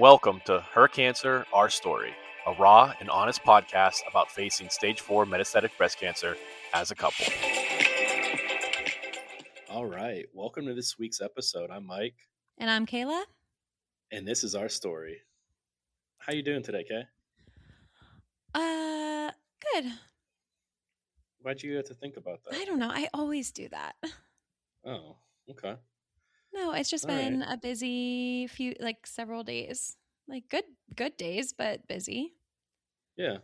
Welcome to Her Cancer, Our Story, a raw and honest podcast about facing stage 4 metastatic breast cancer as a couple. All right, welcome to this week's episode. I'm Mike, And I'm Kaela. and this is our story. How you doing today, Kay? Good. Why'd you have to think about that? I don't know. I always do that. Oh, okay. No, it's just All right. been a busy several days. Like good days, but busy. Yeah,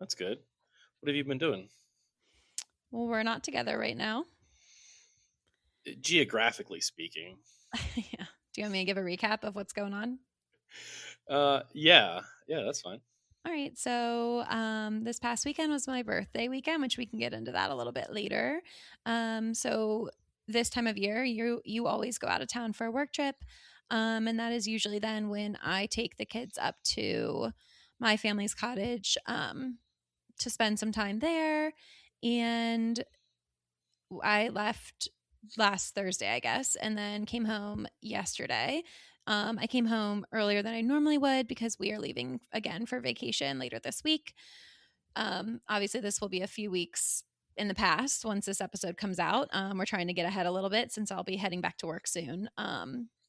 that's good. What have you been doing? Well, we're not together right now. Geographically speaking. Yeah. Do you want me to give a recap of what's going on? Yeah, that's fine. All right. So, this past weekend was my birthday weekend, which we can get into that a little bit later. So this time of year, you always go out of town for a work trip. And that is usually then when I take the kids up to my family's cottage, to spend some time there. And I left last Thursday, I guess, and then came home yesterday. I came home earlier than I normally would because we are leaving again for vacation later this week. Obviously, this will be a few weeks in the past once this episode comes out. We're trying to get ahead a little bit since I'll be heading back to work soon.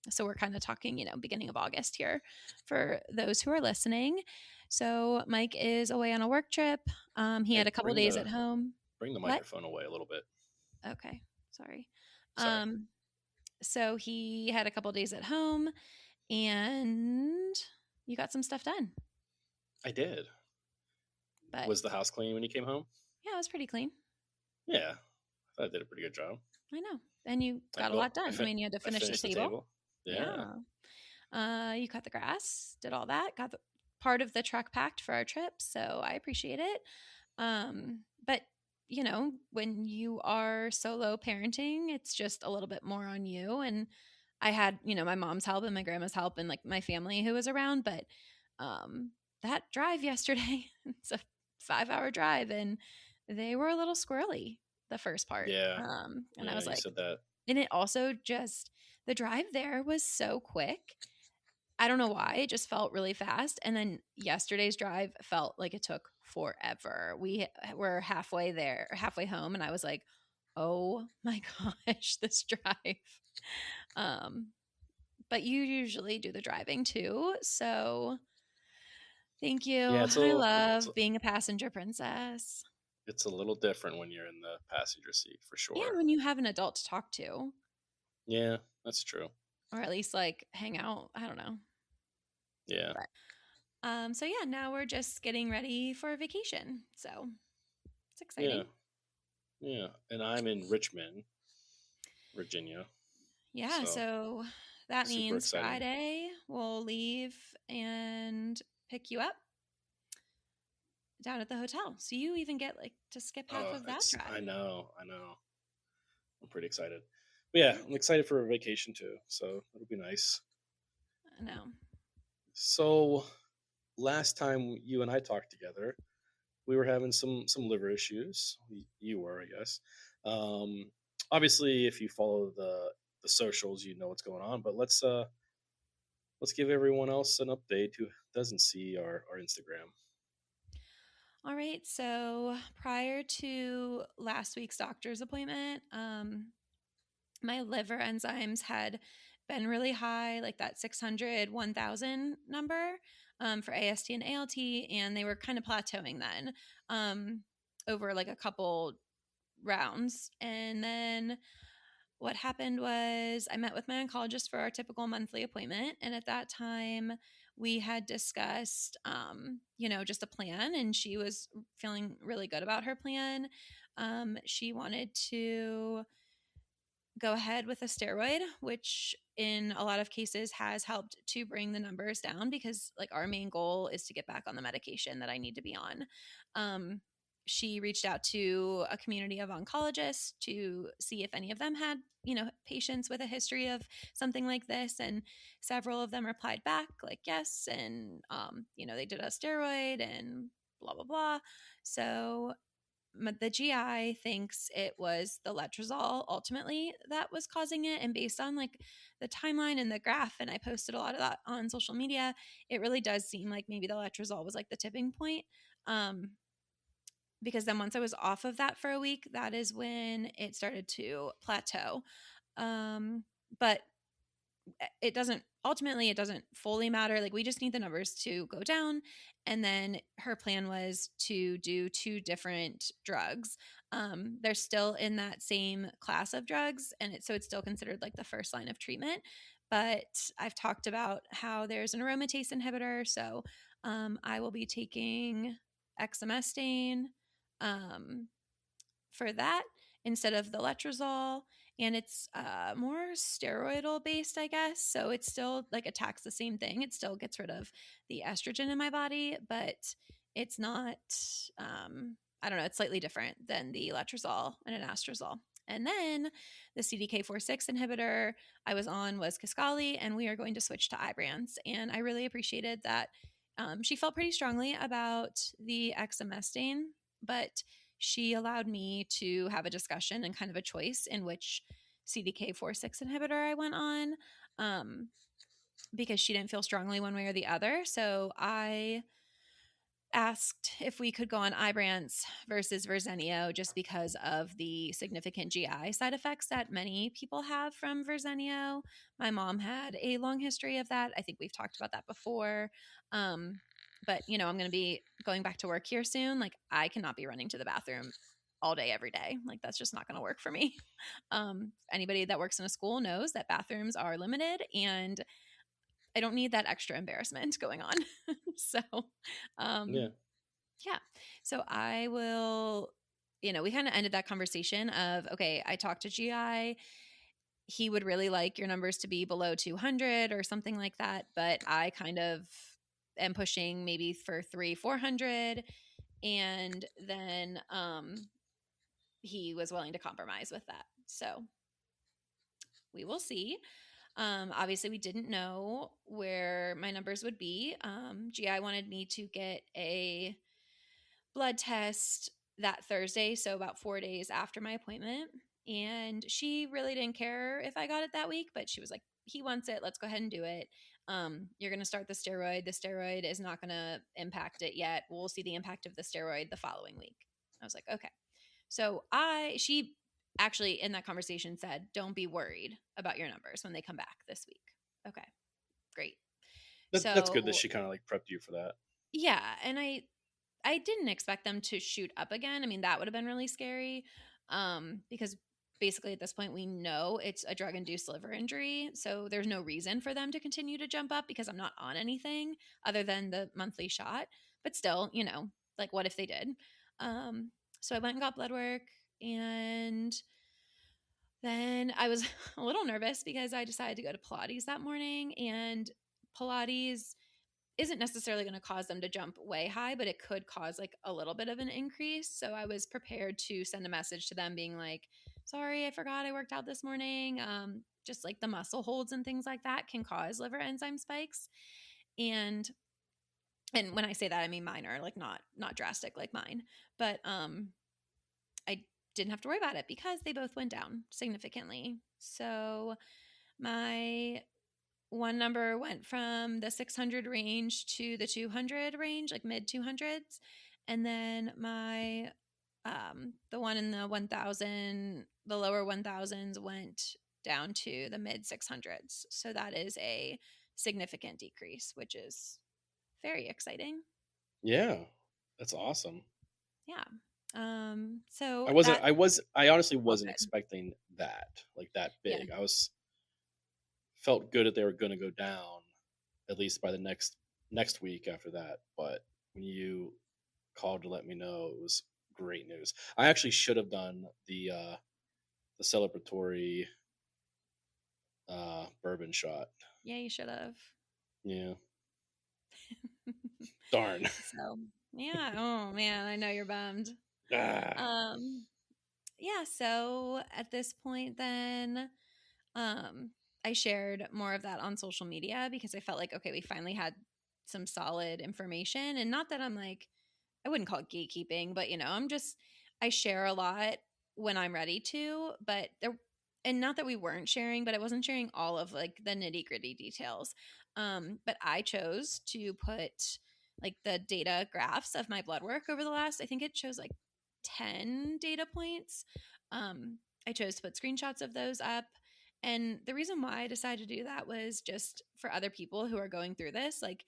So we're kind of talking, beginning of August here for those who are listening. So Mike is away on a work trip. He Hey, had a couple days at home. Bring the What? microphone away a little bit. Okay, sorry. Sorry. So he had a couple days at home, and you got some stuff done. I did. But Was the house clean when you came home? yeah, it was pretty clean. Yeah, I thought I did a pretty good job. I know, and you got a lot done. I mean, you had to finish the table. Yeah. You cut the grass, did all that, got the part of the truck packed for our trip, so I appreciate it. But when you are solo parenting, it's just a little bit more on you. And I had, my mom's help and my grandma's help and like my family who was around. But that drive yesterday, it's a 5-hour drive, and they were a little squirrely the first part. Yeah. And I was you like, said that. and it also just, the drive there was so quick. I don't know why. It just felt really fast. And then yesterday's drive felt like it took forever. We were halfway there, halfway home, and I was like, oh my gosh, this drive. But you usually do the driving too. So thank you. Yeah, I love being a passenger princess. it's a little different when you're in the passenger seat for Yeah, sure. when you have an adult to talk to. Yeah, that's true. Or at least like hang out. I don't know. Yeah. But, so yeah, now we're just getting ready for a vacation. So it's exciting. Yeah. And I'm in Richmond, Virginia. Yeah, so that super means exciting. Friday we'll leave and pick you up down at the hotel. So you even get like to skip half of that drive. I know. I'm pretty excited. But yeah, I'm excited for a vacation too. So it'll be nice. I know. So last time you and I talked together, we were having some liver issues. You were, I guess. Obviously, if you follow the socials, you know what's going on. But let's give everyone else an update who doesn't see our Instagram. All right. So prior to last week's doctor's appointment, my liver enzymes had been really high, like that 600, 1000 number for AST and ALT, and they were kind of plateauing then over like a couple rounds. And then what happened was I met with my oncologist for our typical monthly appointment. And at that time, we had discussed, just a plan, and she was feeling really good about her plan. She wanted to go ahead with a steroid, which in a lot of cases has helped to bring the numbers down because like our main goal is to get back on the medication that I need to be on. She reached out to a community of oncologists to see if any of them had, patients with a history of something like this. And several of them replied back like, yes. And, they did a steroid and blah, blah, blah. So the GI thinks it was the letrozole ultimately that was causing it. And based on like the timeline and the graph, and I posted a lot of that on social media, it really does seem like maybe the letrozole was like the tipping point. Um, because then once I was off of that for a week, that is when it started to plateau. Um, but it doesn't ultimately, it doesn't fully matter. Like we just need the numbers to go down. And then her plan was to do two different drugs. They're still in that same class of drugs, and so it's still considered like the first line of treatment. But I've talked about how there's an aromatase inhibitor, so I will be taking exemestane um, for that instead of the letrozole. And it's more steroidal based, I guess. So it still like attacks the same thing. It still gets rid of the estrogen in my body, but it's not, I don't know, it's slightly different than the letrozole and an anastrozole. And then the CDK4/6 inhibitor I was on was Kisqali, and we are going to switch to Ibrance. And I really appreciated that she felt pretty strongly about the exemestane, but she allowed me to have a discussion and kind of a choice in which CDK4/6 inhibitor I went on, um, because she didn't feel strongly one way or the other. So I asked if we could go on Ibrance versus Verzenio just because of the significant GI side effects that many people have from Verzenio. My mom had a long history of that. I think we've talked about that before. Um, but I'm going to be going back to work here soon. Like I cannot be running to the bathroom all day every day. Like that's just not going to work for me. Anybody that works in a school knows that bathrooms are limited, and I don't need that extra embarrassment going on. So, Yeah. um, yeah. So I will, we kind of ended that conversation of, okay, I talked to GI. He would really like your numbers to be below 200 or something like that. But I kind of am pushing maybe for 400. And then he was willing to compromise with that. So we will see. Obviously, we didn't know where my numbers would be. GI wanted me to get a blood test that Thursday, so about 4 days after my appointment. And she really didn't care if I got it that week, but she was like, he wants it. Let's go ahead and do it. You're going to start the steroid. The steroid is not going to impact it yet. We'll see the impact of the steroid the following week. I was like, okay. So she actually in that conversation said, don't be worried about your numbers when they come back this week. Okay, great. That's good that So she kind of like prepped you for that. yeah, and I didn't expect them to shoot up again. I mean, that would have been really scary, because basically at this point we know it's a drug induced liver injury. So there's no reason for them to continue to jump up because I'm not on anything other than the monthly shot. But still, like what if they did? So I went and got blood work, and then I was a little nervous because I decided to go to Pilates that morning, and Pilates isn't necessarily going to cause them to jump way high, but it could cause like a little bit of an increase. So I was prepared to send a message to them being like, sorry, I forgot I worked out this morning. Just like the muscle holds and things like that can cause liver enzyme spikes. And when I say that, I mean minor, like not drastic like mine. But I didn't have to worry about it because they both went down significantly. So my one number went from the 600 range to the 200 range, like mid 200s. And then my, the one in the 1000, the lower 1000s went down to the mid 600s. So that is a significant decrease, which is very exciting. Yeah, that's awesome. Yeah. So I wasn't. that, I honestly oh, wasn't good. expecting that like that Yeah. big. I was felt good that they were going to go down at least by the next week after that. But when you called to let me know, it was great news. I actually should have done the celebratory bourbon shot. Yeah, you should have. Yeah, darn. So, yeah. Oh, man. I know you're bummed. Ah. Um, yeah, so at this point then um I shared more of that on social media because I felt like okay, we finally had some solid information, and not that I'm like, I wouldn't call it gatekeeping, but I'm just I share a lot when I'm ready to, but there and not that we weren't sharing, but I wasn't sharing all of like the nitty-gritty details. But I chose to put like the data graphs of my blood work over the last, I think it shows like 10 data points. I chose to put screenshots of those up. And the reason why I decided to do that was just for other people who are going through this. Like,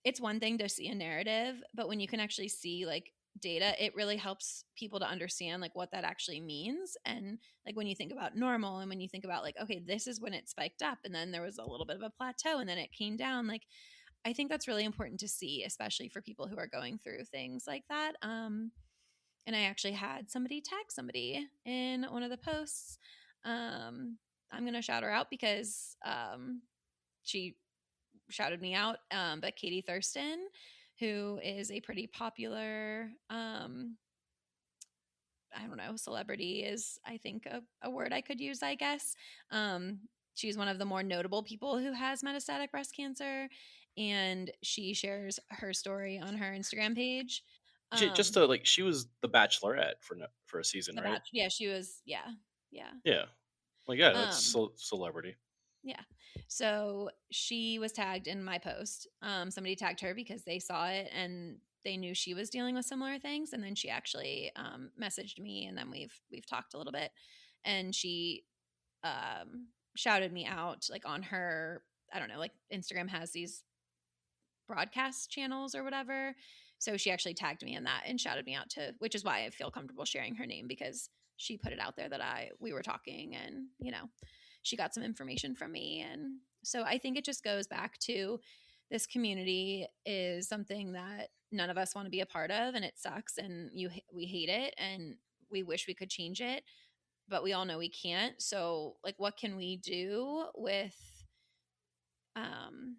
it's one thing to see a narrative, but when you can actually see like data, it really helps people to understand like what that actually means. And like when you think about normal and when you think about like, okay, this is when it spiked up and then there was a little bit of a plateau and then it came down, like I think that's really important to see, especially for people who are going through things like that. And I actually had somebody tag somebody in one of the posts. I'm going to shout her out because she shouted me out. But Katie Thurston, who is a pretty popular, I don't know, celebrity is, I think, a word I could use, I guess. She's one of the more notable people who has metastatic breast cancer, and she shares her story on her Instagram page. Just Um, to like, she was the Bachelorette for a season, the right? batch, yeah, she was, yeah, yeah. Yeah, like yeah, that's Um, celebrity. Yeah. So she was tagged in my post. Somebody tagged her because they saw it and they knew she was dealing with similar things. And then she actually messaged me, and then we've talked a little bit. And she shouted me out like on her. I don't know, like Instagram has these broadcast channels or whatever. So she actually tagged me in that and shouted me out to, which is why I feel comfortable sharing her name, because she put it out there that we were talking, and she got some information from me. And so I think it just goes back to, this community is something that none of us want to be a part of, and it sucks, and we hate it, and we wish we could change it, but we all know we can't. So like, what can we do with um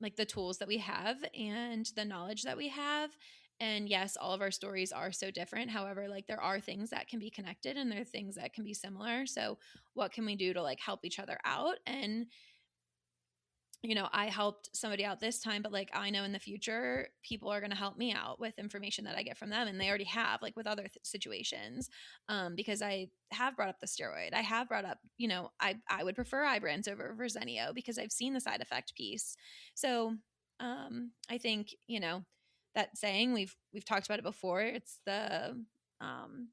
like the tools that we have and the knowledge that we have? And yes, all of our stories are so different. However, like there are things that can be connected and there are things that can be similar. So what can we do to like help each other out? And I helped somebody out this time, but like I know in the future, people are going to help me out with information that I get from them. And they already have, like with other situations, because I have brought up the steroid. I have brought up, I would prefer Ibrance over Verzenio because I've seen the side effect piece. So I think, that saying, we've talked about it before. It's um,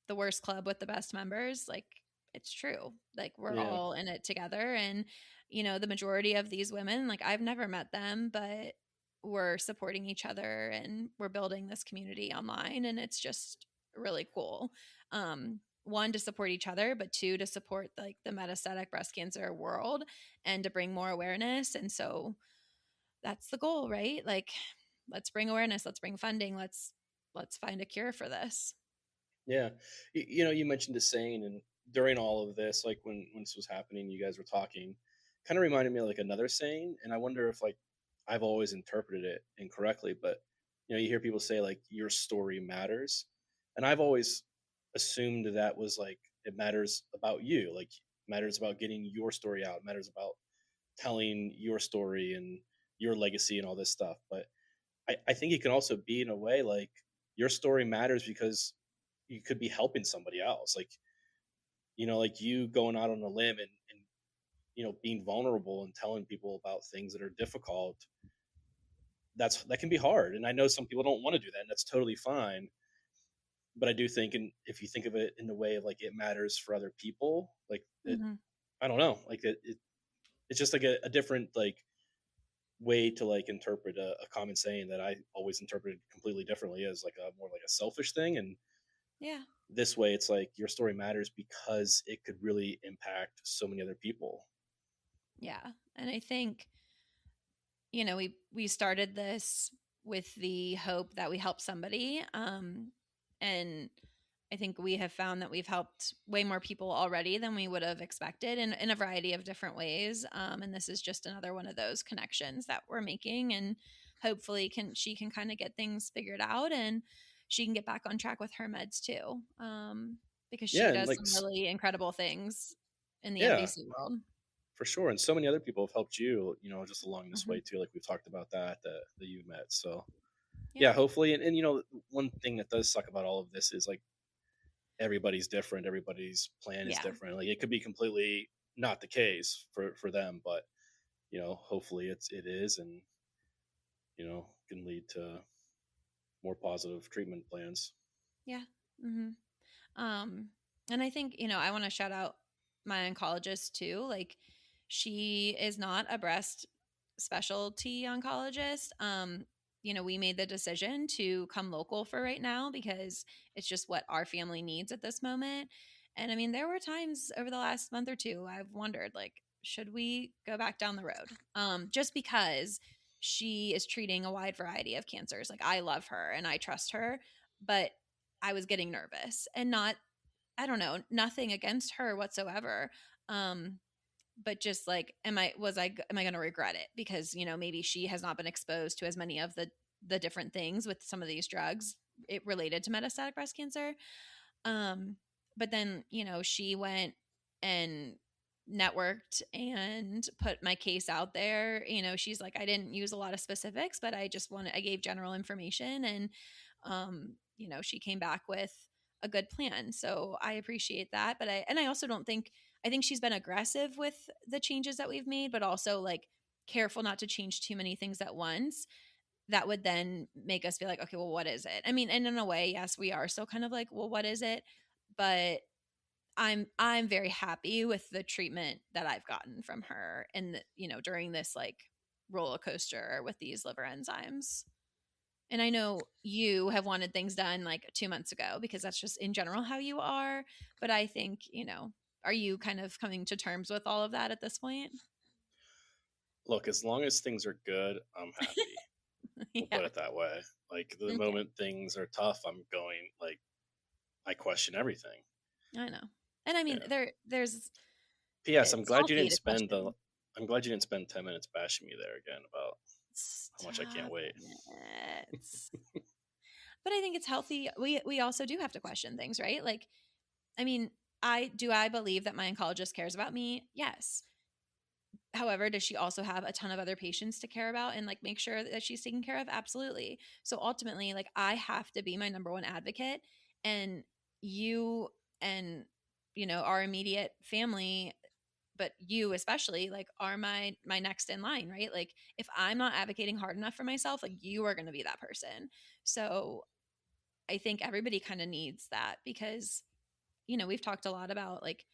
the worst club with the best members. Like, it's true. Like, we're Yeah, all in it together. And the majority of these women, like, I've never met them, but we're supporting each other and we're building this community online, and it's just really cool. One, to support each other, but two, to support like the metastatic breast cancer world and to bring more awareness. And so that's the goal, right? Like, let's bring awareness, let's bring funding, let's find a cure for this. yeah. You mentioned the saying, and during all of this, like when this was happening, you guys were talking, kind of reminded me of like another saying, and I wonder if like I've always interpreted it incorrectly, but you hear people say like your story matters, and I've always assumed that was like it matters about you, like matters about getting your story out, matters about telling your story and your legacy and all this stuff. But I think it can also be in a way like your story matters because you could be helping somebody else. Like, like you going out on a limb and being vulnerable and telling people about things that are difficult. That can be hard. And I know some people don't want to do that, and that's totally fine. But I do think, and if you think of it in the way of like it matters for other people, like it, Hmm. I don't know, like it's just like a different like way to like interpret a common saying that I always interpreted completely differently as like a more like a selfish thing. And Yeah. this way, it's like your story matters because it could really impact so many other people. Yeah. And I think, we started this with the hope that we help somebody. And I think we have found that we've helped way more people already than we would have expected in a variety of different ways. And this is just another one of those connections that we're making. And hopefully she can kind of get things figured out, and she can get back on track with her meds too. Because Yeah, she and does like some really incredible things in the yeah, MBC world. for sure. And so many other people have helped you, just along this Mhm. way too. Like we've talked about that you've met. So Yeah. yeah, hopefully, and one thing that does suck about all of this is like everybody's different, everybody's plan is Yeah. different. Like it could be completely not the case for them, but hopefully it is, and can lead to more positive treatment plans. Yeah. Mhm. Um, and I think, I want to shout out my oncologist too. Like, she is not a breast specialty oncologist. We made the decision to come local for right now because it's just what our family needs at this moment. And I mean, there were times over the last month or two I've wondered, like, should we go back down the road? Just because she is treating a wide variety of cancers. Like, I love her and I trust her, but I was getting nervous, and not, I don't know, nothing against her whatsoever. Um, but just like, am I going to regret it? Because, maybe she has not been exposed to as many of the different things with some of these drugs it related to metastatic breast cancer. Um, but then, she went and networked and put my case out there. She's like, I didn't use a lot of specifics, but I gave general information. And, she came back with a good plan. So I appreciate that. And I also don't think, I think she's been aggressive with the changes that we've made, but also like careful not to change too many things at once that would then make us be like, okay, well, what is it? I mean, and in a way, yes, we are still kind of like, well, what is it? But I'm very happy with the treatment that I've gotten from her, and during this like roller coaster with these liver enzymes. And I know you have wanted things done like 2 months ago because that's just in general how you are. But I think, are you kind of coming to terms with all of that at this point? Look, as long as things are good, I'm happy. We'll Yeah. put it that way. Like the Okay. moment things are tough, I'm going like I question everything. I know. And I mean, Yeah. there's P.S. I'm it's glad you healthy didn't to spend the. question. I'm glad you didn't spend 10 minutes bashing me there again about how much I can't Stop wait. it. But I think it's healthy. We also do have to question things, right? Like, I mean, I believe that my oncologist cares about me? Yes. However, does she also have a ton of other patients to care about and like make sure that she's taken care of? Absolutely. So ultimately, like, I have to be my number one advocate, and you and our immediate family, but you especially, like, are my next in line, right? Like, if I'm not advocating hard enough for myself, like, you are going to be that person. So I think everybody kind of needs that because, we've talked a lot about like,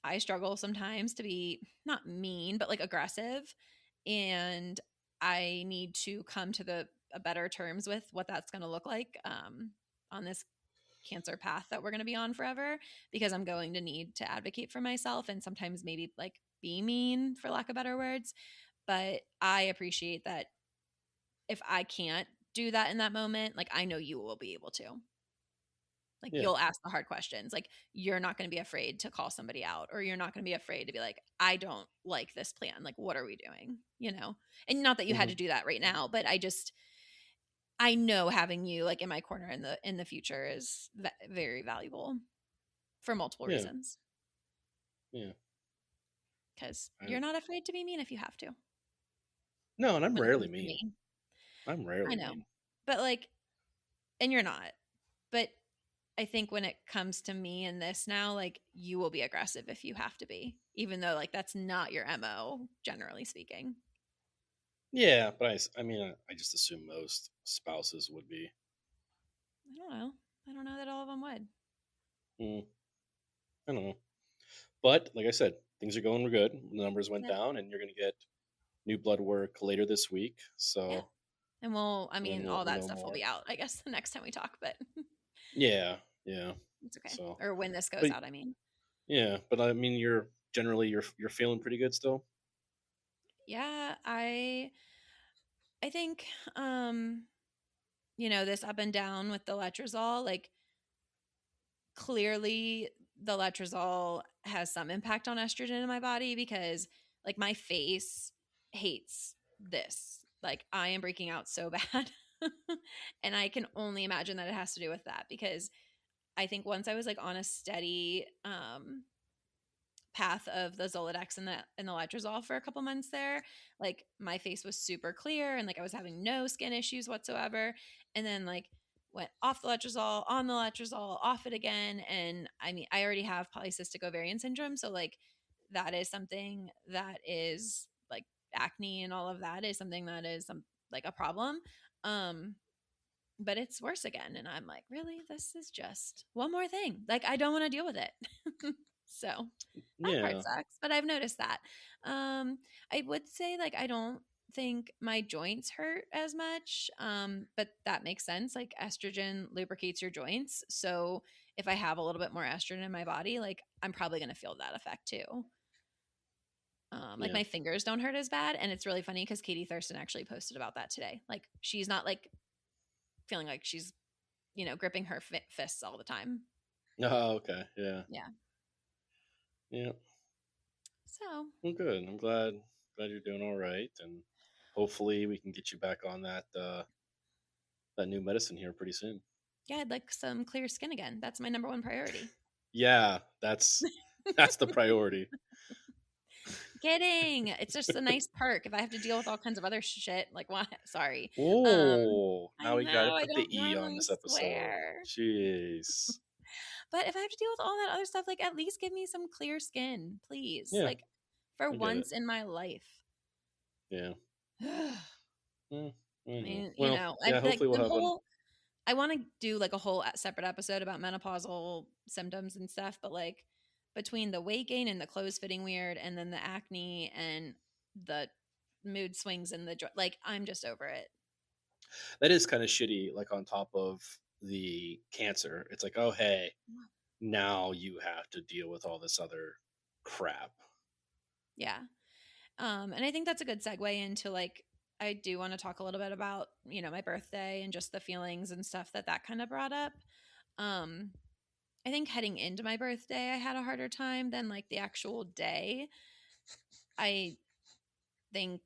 I struggle sometimes to be not mean, but like aggressive. And I need to come to the a better terms with what that's going to look like, on this cancer path that we're going to be on forever, because I'm going to need to advocate for myself and sometimes maybe like be mean, for lack of better words. But I appreciate that if I can't do that in that moment, like, I know you will be able to. Like, Yeah. you'll ask the hard questions. Like, you're not going to be afraid to call somebody out, or you're not going to be afraid to be like, I don't like this plan. Like, what are we doing? And not that you had Hmm. to do that right now, but I know having you like in my corner in the future is very valuable for multiple Yeah. reasons. Yeah. Because I, you're not afraid to be mean if you have to no, and I'm when it rarely comes to mean. me. I'm I rarely know. mean. But like, and you're not. But I think when it comes to me and this now, like, you will be aggressive if you have to be, even though like that's not your MO, generally speaking. Yeah, but I mean, I just assume most spouses would be. I don't know. I don't know that all of them would. Mm, I don't know, but like I said, things are going good. The numbers went Yeah. down, and you're going to get new blood work later this week. Yeah. So, And I and then mean, we'll all we'll that know stuff will more. be out, I guess, the next time we talk, but Yeah, yeah. it's okay. So, Or when this goes but out, I mean. yeah, but I mean, you're feeling pretty good still. Yeah, I think, this up and down with the letrozole, like, clearly the letrozole has some impact on estrogen in my body because like my face hates this. Like, I am breaking out so bad. And I can only imagine that it has to do with that because I think once I was like on a steady path of the Zoladex and the letrozole for a couple months there, like my face was super clear and like I was having no skin issues whatsoever. And then like went off the letrozole, on the letrozole, off it again. And I mean, I already have polycystic ovarian syndrome. So like that is something that is like acne and all of that is something that is like a problem. Um, but it's worse again. And I'm like, really? This is just one more thing. Like, I don't want to deal with it. So that part Yeah. sucks, but I've noticed that. Um, I would say, like, I don't think my joints hurt as much, but that makes sense. Like, estrogen lubricates your joints. So if I have a little bit more estrogen in my body, like, I'm probably going to feel that effect too. Like Yeah. my fingers don't hurt as bad, and it's really funny because Katie Thurston actually posted about that today. Like she's not like feeling like she's gripping her fists all the time. Oh, okay. Yeah. Yeah. Yeah. So, Well, good. I'm glad you're doing all right, and hopefully we can get you back on that new medicine here pretty soon. yeah, I'd like some clear skin again. That's my number one priority. Yeah, that's the priority. Kidding. It's just a nice perk if I have to deal with all kinds of other shit. Like, what? Sorry. Oh, now I we got to know I put the don't E on normally this episode. swear. Jeez. But if I have to deal with all that other stuff, like at least give me some clear skin, please. Yeah, Like for I get it. once in my life. Yeah. I Yeah, I know. mean, Well, I yeah. like Hopefully we'll the have an. whole I want to do like a whole separate episode about menopausal symptoms and stuff, but like between the weight gain and the clothes fitting weird and then the acne and the mood swings and like I'm just over it. That is kind of shitty. Like on top of the cancer, it's like, oh hey, now you have to deal with all this other crap. Yeah. And I think that's a good segue into like I do want to talk a little bit about, my birthday and just the feelings and stuff that kind of brought up. Um I think heading into my birthday I had a harder time than like the actual day. I think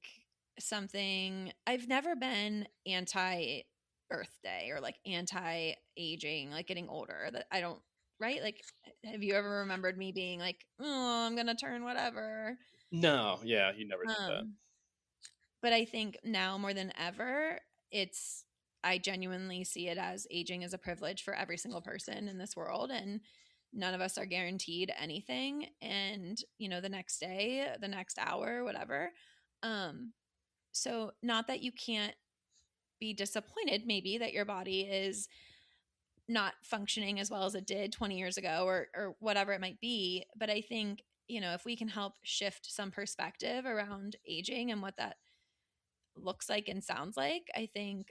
something I've never been anti birthday or like anti aging, like getting older. That I don't, right? Like, have you ever remembered me being like, oh, I'm gonna turn whatever? No, yeah, you never did that. Um, but I think now more than ever, it's I genuinely see it as aging is a privilege for every single person in this world, and none of us are guaranteed anything. And the next day, the next hour, whatever. Um, So, not that you can't be disappointed, maybe that your body is not functioning as well as it did 20 years ago or whatever it might be. But I think, if we can help shift some perspective around aging and what that looks like and sounds like, I think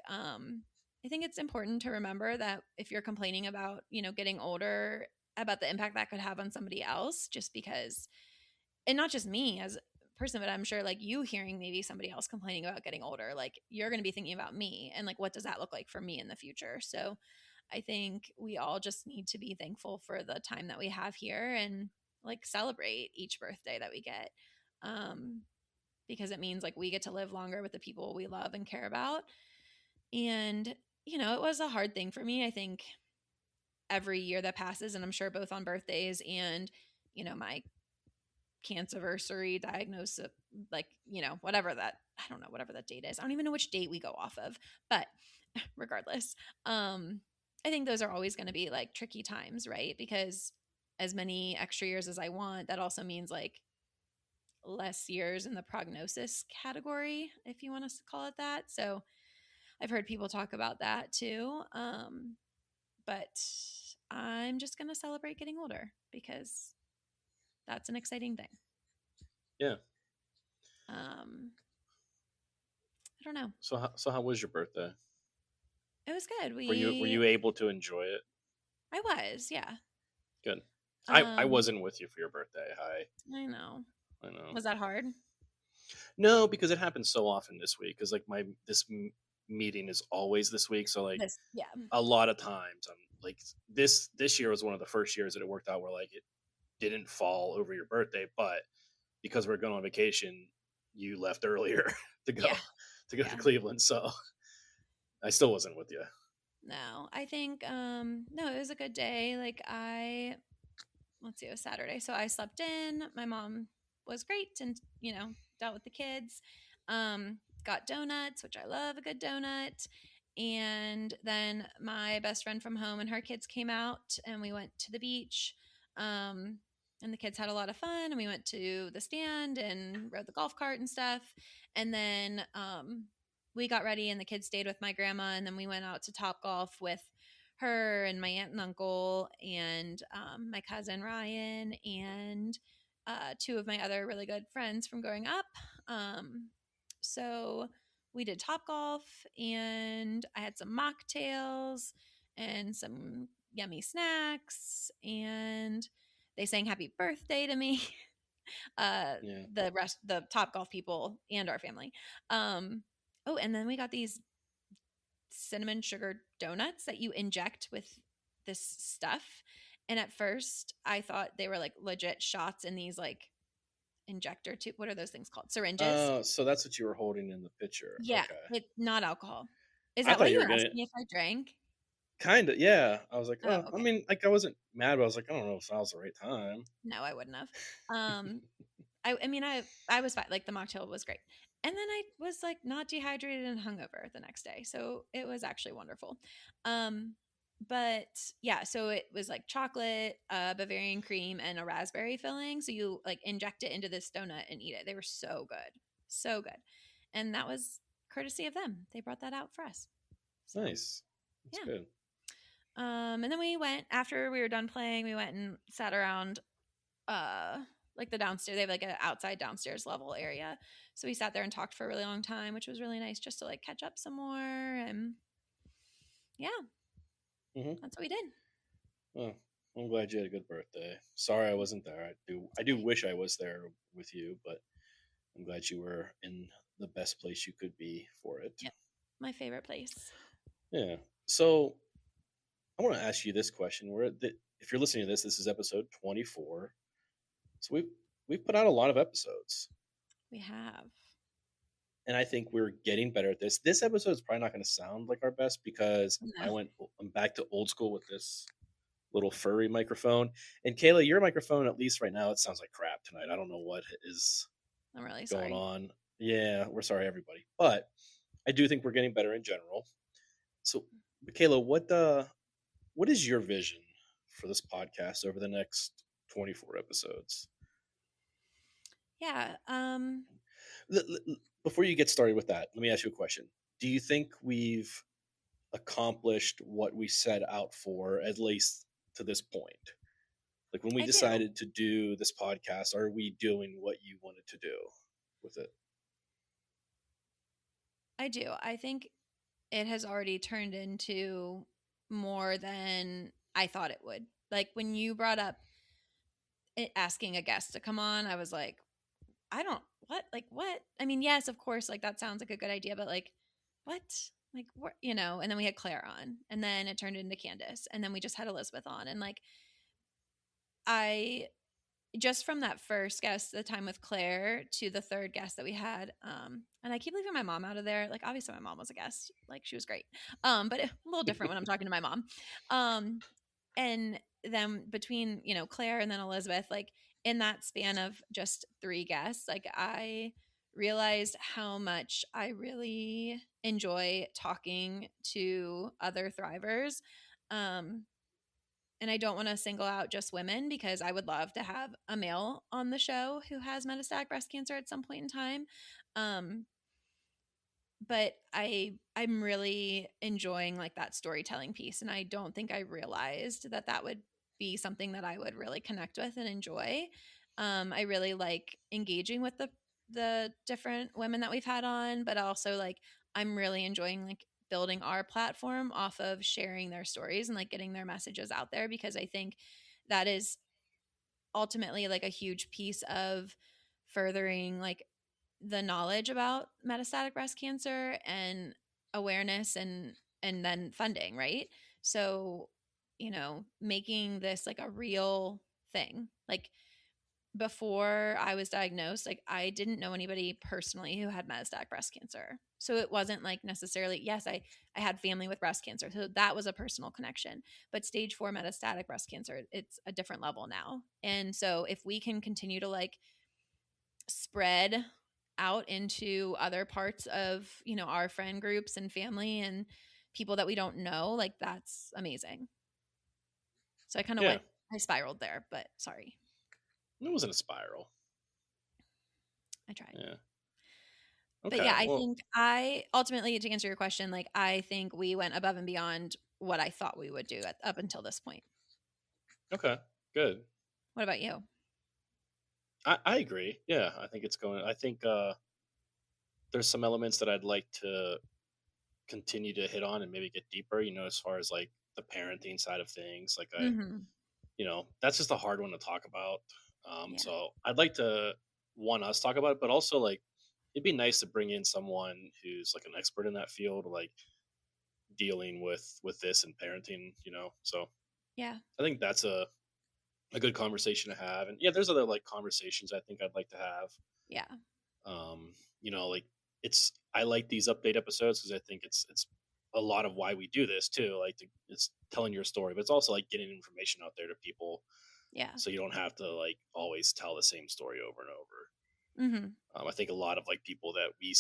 it's important to remember that if you're complaining about, getting older, about the impact that could have on somebody else, just because and not just me as a person, but I'm sure like you hearing maybe somebody else complaining about getting older, like you're going to be thinking about me and like what does that look like for me in the future. So I think we all just need to be thankful for the time that we have here and like celebrate each birthday that we get. Um, because it means like we get to live longer with the people we love and care about. And, it was a hard thing for me. I think every year that passes, and I'm sure both on birthdays and, my cancerversary diagnosis, like, whatever that, I don't know, whatever that date is. I don't even know which date we go off of, but regardless, I think those are always going to be like tricky times, right? Because as many extra years as I want, that also means like less years in the prognosis category, if you want to call it that. So I've heard people talk about that too. But I'm just going to celebrate getting older because that's an exciting thing. Yeah. Um, I don't know. So how was your birthday? It was good. Were you able to enjoy it? I was, yeah. Good. I Um, wasn't with you for your birthday. I know. I know. Was that hard? No, because it happens so often this week. Because like meeting is always this week, so like Yeah. a lot of times I'm like this year was one of the first years that it worked out where like it didn't fall over your birthday, but because we're going on vacation, you left earlier to go Yeah. to Yeah. Cleveland, so I still wasn't with you. No, I think no, it was a good day. Like let's see, it was Saturday. So I slept in. My mom was great and, dealt with the kids. Got donuts, which I love a good donut. And then my best friend from home and her kids came out and we went to the beach. Um, and the kids had a lot of fun and we went to the stand and rode the golf cart and stuff. And then we got ready and the kids stayed with my grandma and then we went out to Top Golf with her and my aunt and uncle and my cousin Ryan and two of my other really good friends from growing up. So we did Top Golf and I had some mocktails and some yummy snacks and they sang happy birthday to me. uh Yeah. the Top Golf people and our family. Oh, and then we got these cinnamon sugar donuts that you inject with this stuff. And at first, I thought they were like legit shots in these like injector tube. What are those things called? Syringes. So that's what you were holding in the picture. Yeah, Okay. it's not alcohol. Is I that why thought you you were were getting asking me if I drank? kind of, yeah. I was like, Oh, I okay. mean, like I wasn't mad, but I was like, I don't know if now's the right time. No, I wouldn't have. Um, I mean, I was fine. Like the mocktail was great, and then I was like not dehydrated and hungover the next day, so it was actually wonderful. Um, but yeah, so it was like chocolate, Bavarian cream, and a raspberry filling. So you like inject it into this donut and eat it. They were so good, and that was courtesy of them. They brought that out for us. So Nice. That's yeah. good. And then we went after we were done playing. We went and sat around uh like the downstairs. They have like an outside downstairs level area, so we sat there and talked for a really long time, which was really nice just to like catch up some more. And yeah, Hmm. that's what we did. Well, I'm glad you had a good birthday. Sorry I wasn't there. It's I do okay. wish I was there with you, but I'm glad you were in the best place you could be for it. Yep, my favorite place. Yeah. So I want to ask you this question. If you're listening to this, this is episode 24. So we've put out a lot of episodes, We have. and I think we're getting better at this. This episode is probably not going to sound like our best because No, I'm back to old school with this little furry microphone. And Kayla, your microphone, at least right now, it sounds like crap tonight. I don't know what is I'm really going sorry. on. Yeah, we're sorry, everybody, but I do think we're getting better in general. So, Kayla, what is your vision for this podcast over the next 24 episodes? Yeah. Before you get started with that, let me ask you a question. Do you think we've accomplished what we set out for, at least to this point? Like when we I do. decided to do this podcast, are we doing what you wanted to do with it? I do. I think it has already turned into more than I thought it would. Like when you brought up asking a guest to come on, I was like, I don't what like what? I mean, yes, of course, like that sounds like a good idea, but like what? Like what, and then we had Claire on and then it turned into Candace and then we just had Elizabeth on and like I just from that first guest, the time with Claire to the third guest that we had, and I keep leaving my mom out of there. Like obviously my mom was a guest, like she was great. But a little different when I'm talking to my mom. Um and then between Claire and then Elizabeth, like in that span of just three guests, like I realized how much I really enjoy talking to other thrivers. Um and I don't want to single out just women because I would love to have a male on the show who has metastatic breast cancer at some point in time. um but I'm really enjoying like that storytelling piece and I don't think I realized that that would be something that I would really connect with and enjoy. I really like engaging with the different women that we've had on, but also like I'm really enjoying like building our platform off of sharing their stories and like getting their messages out there because I think that is ultimately like a huge piece of furthering like the knowledge about metastatic breast cancer and awareness and then funding, right? So, making this like a real thing. Like before I was diagnosed, like I didn't know anybody personally who had metastatic breast cancer. So it wasn't like necessarily, yes, I had family with breast cancer. So that was a personal connection. But stage 4 metastatic breast cancer, it's a different level now. And so if we can continue to like spread out into other parts of, our friend groups and family and people that we don't know, like that's amazing. So I kind of Yeah, I spiraled there, but sorry, it wasn't a spiral. I tried. Yeah. But Okay. yeah, I Well. think I ultimately, to answer your question, like I think we went above and beyond what I thought we would do up until this point. Okay. Good. What about you? I agree. Yeah, I think it's going. I think there's some elements that I'd like to continue to hit on and maybe get deeper. As far as like the parenting side of things. Like Hmm. that's just a hard one to talk about. Yeah. So I'd like to one us talk about it, but also like it'd be nice to bring in someone who's like an expert in that field, like dealing with this and parenting. So Yeah. I think that's a good conversation to have. And yeah, there's other like conversations I think I'd like to have. Yeah. Like I like these update episodes because I think it's a lot of why we do this too. Like it's telling your story, but it's also like getting information out there to people, Yeah. so you don't have to like always tell the same story over and over. Hmm. I think a lot of like people that we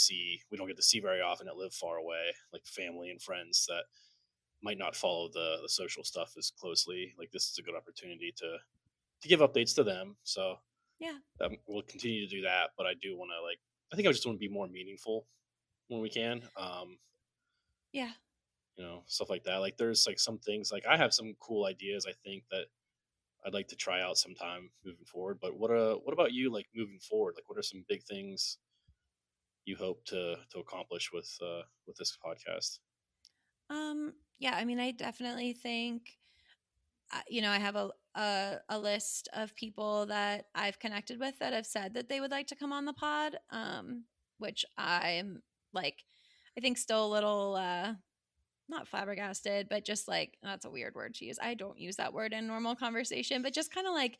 don't get to see very often that live far away, like family and friends that might not follow the social stuff as closely. Like this is a good opportunity to give updates to them. So Yeah. we'll continue to do that. But I do want to like I think I just want to be more meaningful when we can. Yeah. Stuff like that. Like there's like some things like I have some cool ideas I think that I'd like to try out sometime moving forward. But what about you like moving forward? Like what are some big things you hope to accomplish with this podcast? Yeah, I mean, I definitely think I have a list of people that I've connected with that have said that they would like to come on the pod, which I'm like, I think still a little not flabbergasted, but just like that's a weird word to use. I don't use that word in normal conversation, but just kind of like,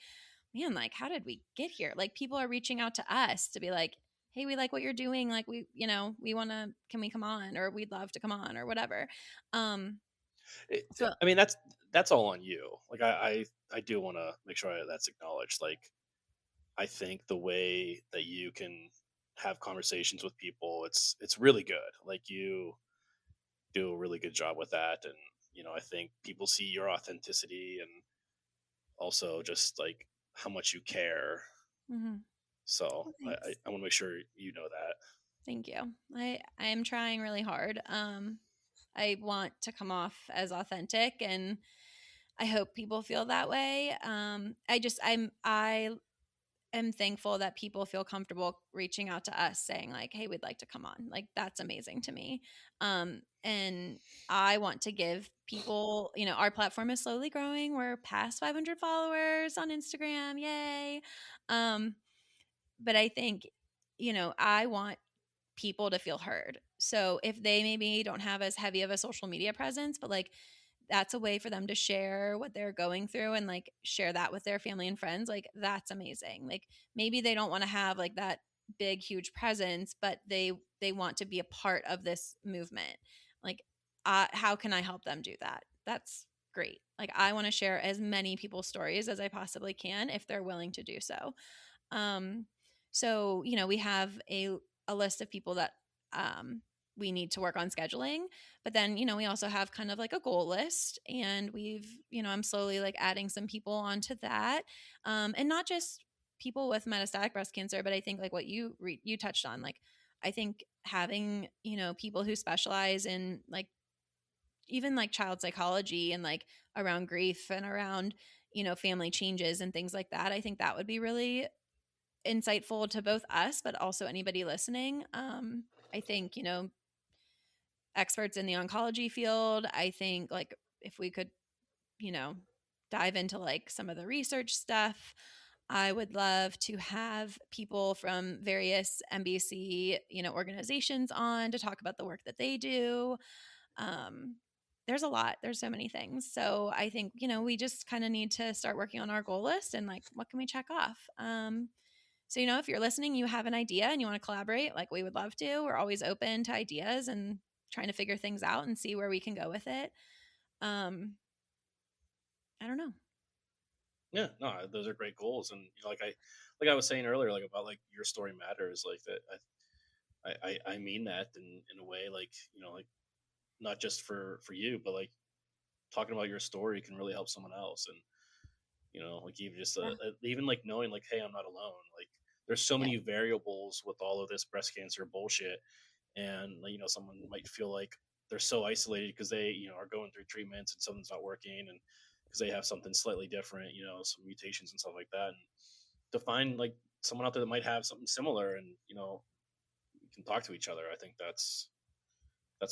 man, like how did we get here? Like people are reaching out to us to be like, hey, we like what you're doing. Like we want to, can we come on? Or we'd love to come on or whatever. Um, so I mean that's all on you. Like I do want to make sure that's acknowledged. Like I think the way that you can have conversations with people, it's really good. Like you do a really good job with that, and I think people see your authenticity and also just like how much you care. mhm. So Well, I, thanks. I want to make sure you know that. Thank you. I am trying really hard. I want to come off as authentic and I hope people feel that way. I am thankful that people feel comfortable reaching out to us saying like, "Hey, we'd like to come on." Like that's amazing to me. And I want to give people, our platform is slowly growing. We're past 500 followers on Instagram. Yay. Um, but I think, I want people to feel heard. So if they maybe don't have as heavy of a social media presence, but like that's a way for them to share what they're going through and like share that with their family and friends, like that's amazing. Like maybe they don't want to have like that big huge presence, but they want to be a part of this movement. Like how can I help them do that? That's great. Like I want to share as many people's stories as I possibly can if they're willing to do so. Um, so we have a list of people that um, we need to work on scheduling, but then we also have kind of like a goal list, and I'm slowly like adding some people onto that, and not just people with metastatic breast cancer, but I think like what you touched on, like I think having people who specialize in like even like child psychology and like around grief and around family changes and things like that, I think that would be really insightful to both us, but also anybody listening. I think, experts in the oncology field, I think like if we could, you know, dive into like some of the research stuff, I would love to have people from various NBC, organizations on to talk about the work that they do. Um, there's a lot. There's so many things. So I think, we just kind of need to start working on our goal list and like, what can we check off? So, if you're listening, you have an idea and you want to collaborate, like we would love to. We're always open to ideas and trying to figure things out and see where we can go with it. Um, I don't know. Yeah, no, those are great goals, and like I was saying earlier, like about like your story matters, like that. I mean that in a way, like like not just for you, but like talking about your story can really help someone else, and like even just Yeah. even like knowing like, hey, I'm not alone. Like there's so Yeah. many variables with all of this breast cancer bullshit, and like, someone might feel like they're so isolated because they are going through treatments and something's not working, and because they have something slightly different, some mutations and stuff like that, and to find like someone out there that might have something similar, and you can talk to each other. I think that's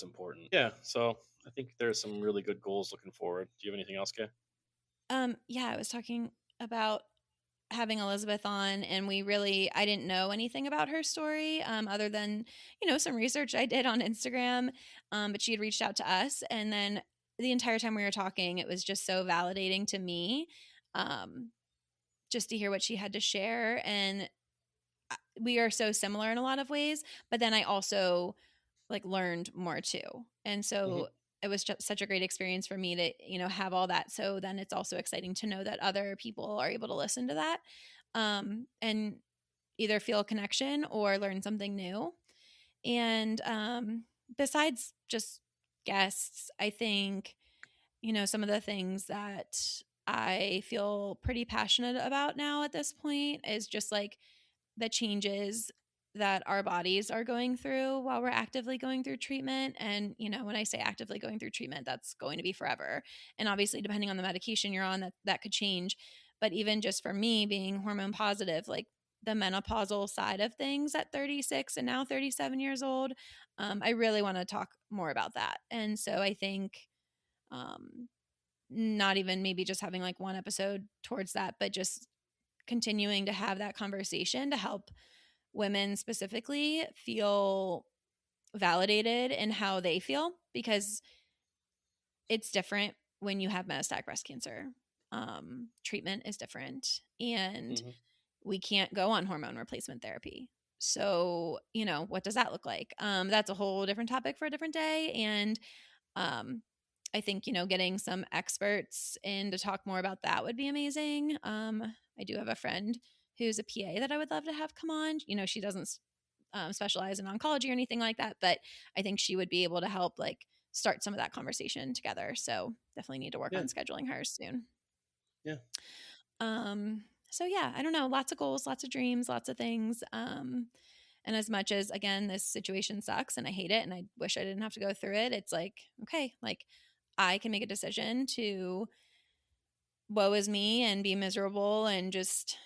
important. Yeah, so I think there's some really good goals looking forward. Do you have anything else, Kay? Yeah, I was talking about having Elizabeth on, and I didn't know anything about her story, other than, some research I did on Instagram. But she had reached out to us. And then the entire time we were talking, it was just so validating to me, um, just to hear what she had to share. And we are so similar in a lot of ways, but then I also like learned more too. And Hmm. so it was just such a great experience for me to, have all that. So then it's also exciting to know that other people are able to listen to that, and either feel a connection or learn something new. And besides just guests, I think, some of the things that I feel pretty passionate about now at this point is just like the changes that our bodies are going through while we're actively going through treatment. And, when I say actively going through treatment, that's going to be forever. And obviously, depending on the medication you're on, that could change. But even just for me being hormone positive, like the menopausal side of things at 36 and now 37 years old, I really want to talk more about that. And so I think, um, not even maybe just having like one episode towards that, but just continuing to have that conversation to help women specifically feel validated in how they feel, because it's different when you have metastatic breast cancer. Treatment is different, and Hmm. we can't go on hormone replacement therapy. So, what does that look like? That's a whole different topic for a different day. And um, I think, getting some experts in to talk more about that would be amazing. I do have a friend who's a PA that I would love to have come on. She doesn't specialize in oncology or anything like that, but I think she would be able to help like start some of that conversation together. So definitely need to work Yeah, on scheduling hers soon. yeah, So yeah, I don't know, lots of goals, lots of dreams, lots of things. And as much as again, this situation sucks and I hate it and I wish I didn't have to go through it, it's like, okay, like I can make a decision to woe is me and be miserable and just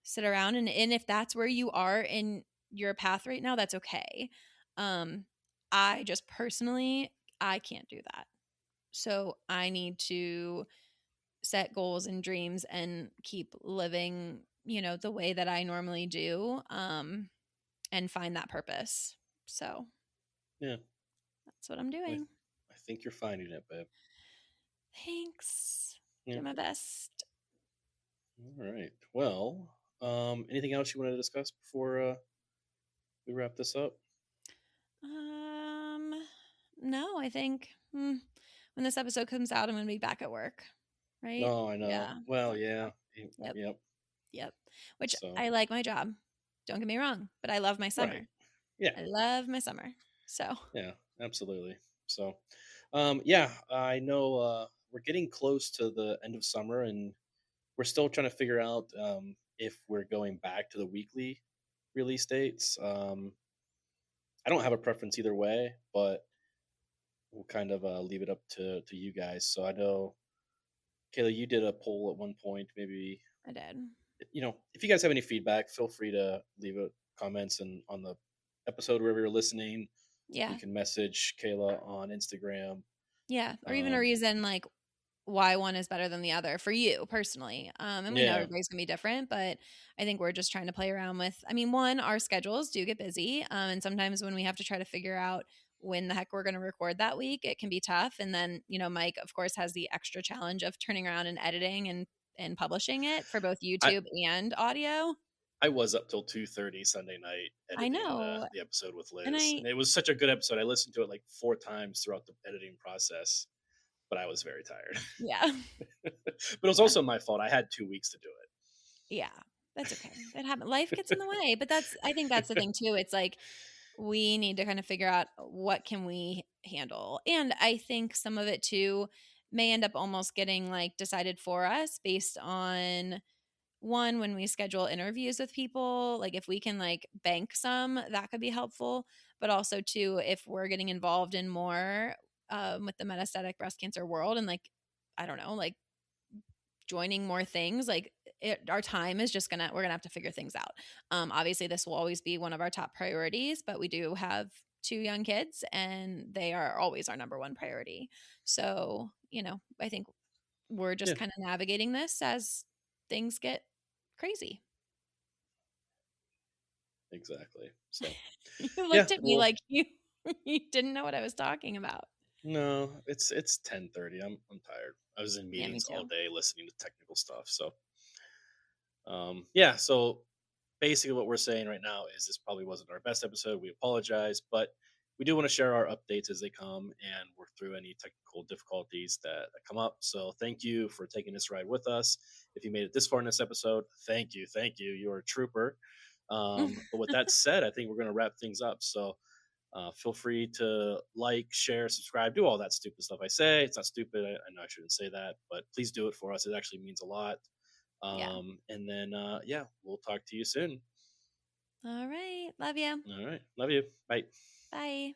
sit around. And if that's where you are in your path right now, that's okay. Um, I just personally, I can't do that. So I need to set goals and dreams and keep living, the way that I normally do, and find that purpose. So yeah. that's what I'm I doing. I think you're finding it, babe. Thanks. Yeah. Do my best. All right. Well, anything else you want to discuss before we wrap this up? Um, no, I think when this episode comes out, I'm going to be back at work. Right? No, I know. Yeah. Well, Yep. yeah. Yep. Yep. Yep. Which So, I like my job. Don't get me wrong, but I love my right. summer. Yeah. I love my summer. So, Yeah. Absolutely. So, yeah, I know we're getting close to the end of summer, and we're still trying to figure out if we're going back to the weekly release dates. I don't have a preference either way, but we'll kind of leave it up to you guys. So I know, Kayla, you did a poll at one point. Maybe I did. if you guys have any feedback, feel free to leave it comments and on the episode wherever you're listening. You Yeah. can message Kayla on Instagram. Yeah. Or even a Um, reason like why one is better than the other for you personally. And we know yeah, everybody's gonna be different, but I think we're just trying to play around with, I mean, one, our schedules do get busy. And sometimes when we have to try to figure out when the heck we're going to record that week, it can be tough. And then, Mike, of course, has the extra challenge of turning around and editing and publishing it for both I YouTube and audio. I was up till 2:30 Sunday night I editing the the episode with and Liz, I and it was such a good episode. I listened to it like 4 times throughout the editing process, but I was very tired. Yeah. But it was Yeah. also my fault. I had 2 weeks to do Yeah. That's okay. That happens. Life gets in the way, but I think that's the thing too. It's like we need to kind of figure out what can we handle. And I think some of it too may end up almost getting like decided for us based on one, when we schedule interviews with people, like if we can like bank some, that could be helpful. But also too, if we're getting involved in more with the metastatic breast cancer world and like, I don't know, like joining more things, like our time is just we're gonna have to figure things out. Obviously this will always be one of our top priorities, but we do have two young kids and they are always our number one priority. So I think we're just it. kind of navigating this as things get crazy. Yeah, exactly. So, You yeah, looked at me well, like you didn't know what I was talking about. no, it's 10:30. I'm tired. I was in Yeah, me meetings all too. day listening to technical stuff. So, yeah, so basically what we're saying right now is this probably wasn't our best episode. We apologize, but we do want to share our updates as they come and work through any technical difficulties that come up. So thank you for taking this ride with us. If you made it this far in this episode, thank you. Thank you. You're a trooper. But with that said, I think we're going to wrap things up. So feel free to like, share, subscribe, do all that stupid stuff I say. It's not stupid. I know I shouldn't say that, but please do it for us. It actually means a lot. Yeah. And then, yeah, we'll talk to you soon. All right. Love you. All right. Love you. Bye. Bye.